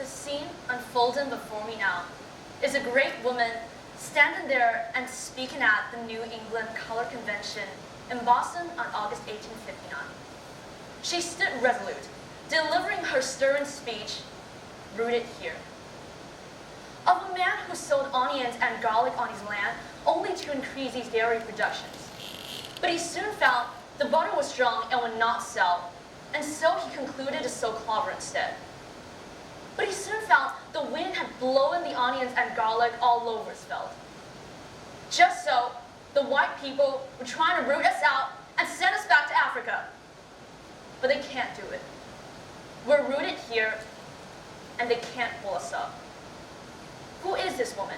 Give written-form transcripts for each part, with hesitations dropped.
The scene unfolding before me now is a great woman standing there and speaking at the New England Color Convention in Boston on August 1859. She stood resolute, delivering her stirring speech, rooted here. Of a man who sold onions and garlic on his land only to increase his dairy productions. But he soon found the butter was strong and would not sell, and so he concluded to sow clover instead. But he soon found the wind had blown the onions and garlic all over his field. Just so, the white people were trying to root us out and send us back to Africa. But they can't do it. We're rooted here, and they can't pull us up. Who is this woman?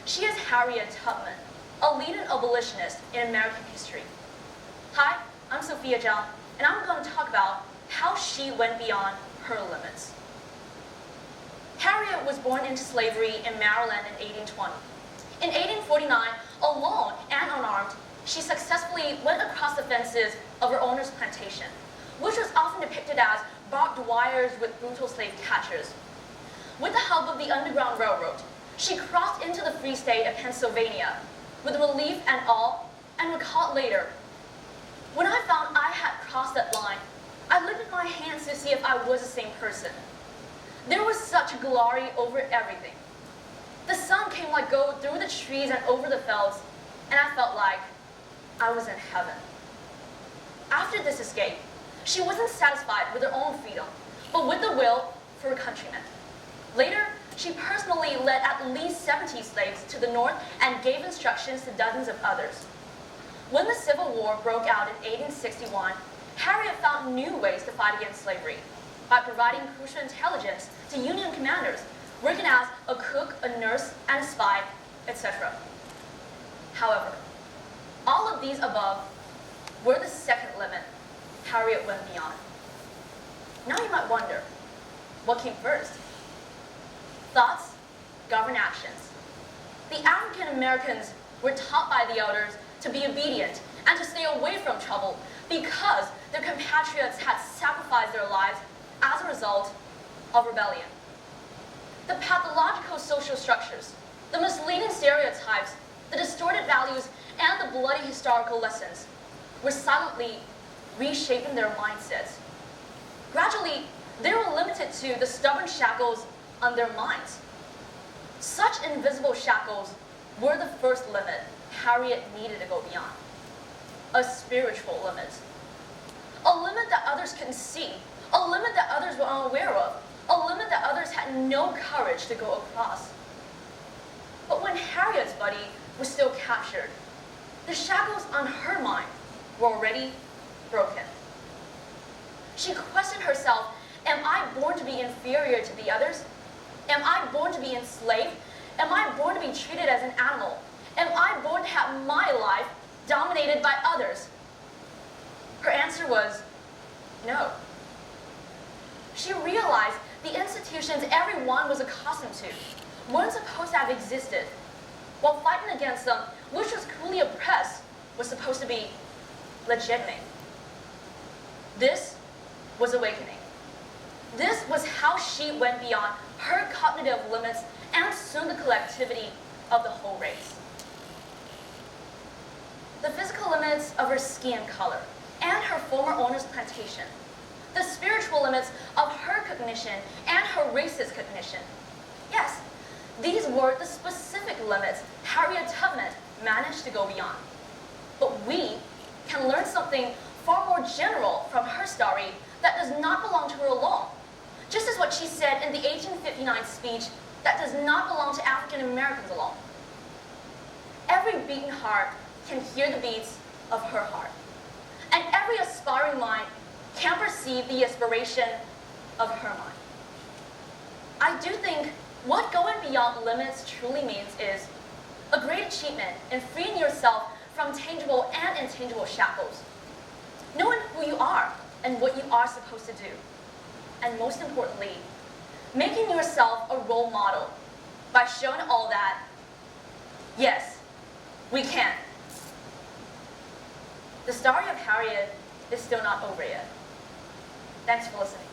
She is Harriet Tubman, a leading abolitionist in American history. Hi, I'm Sophia Zhang, and I'm going to talk about how she went beyond her limits. Harriet was born into slavery in Maryland in 1820. In 1849, alone and unarmed, she successfully went across the fences of her owner's plantation, which was often depicted as barbed wires with brutal slave catchers. With the help of the Underground Railroad, she crossed into the Free State of Pennsylvania with relief and awe, and recalled later, "When I found I had crossed that line, I lifted my hands to see if I was the same person. There was such glory over everything. The sun came like gold through the trees and over the fields, and I felt like I was in heaven." After this escape, she wasn't satisfied with her own freedom, but with the will for her countrymen. Later, she personally led at least 70 slaves to the north and gave instructions to dozens of others. When the Civil War broke out in 1861, Harriet found new ways to fight against slavery by providing crucial intelligence to Union commanders, working as a cook, a nurse, and a spy, etc. However, all of these above were the second limit Harriet went beyond. Now you might wonder, what came first? Thoughts govern actions. The African Americans were taught by the elders to be obedient and to stay away from trouble because their compatriots had sacrificed their lives as a result of rebellion. The pathological social structures, the misleading stereotypes, the distorted values, and the bloody historical lessons were silently reshaping their mindsets. Gradually, they were limited to the stubborn shackles on their minds. Such invisible shackles were the first limit Harriet needed to go beyond. A spiritual limit. A limit that others couldn't see. A limit that others were unaware of. A limit that others had no courage to go across. But when Harriet's body was still captured, the shackles on her mind were already broken. She questioned herself, am I born to be inferior to the others? Am I born to be enslaved? Am I born to be treated as an animal? Am I born to have my life dominated by others? Her answer was no. She realized the institutions everyone was accustomed to weren't supposed to have existed, while fighting against them, which was cruelly oppressed, was supposed to be legitimate. This was awakening. This was how she went beyond her cognitive limits and assumed the collectivity of the whole race. The physical limits of her skin color and her former owner's plantation, the spiritual limits of her cognition and her racist cognition. Yes, these were the specific limits Harriet Tubman managed to go beyond. But we can learn something far more general from her story that does not belong to her alone. Just as what she said in the 1859 speech that does not belong to African Americans alone. Every beating heart can hear the beats of her heart. And every aspiring mind can perceive the aspiration of her mind. I do think what going beyond limits truly means is a great achievement in freeing yourself from tangible and intangible shackles. Knowing who you are and what you are supposed to do. And most importantly, making yourself a role model by showing all that, yes, we can. The story of Harriet is still not over yet. Thanks for listening.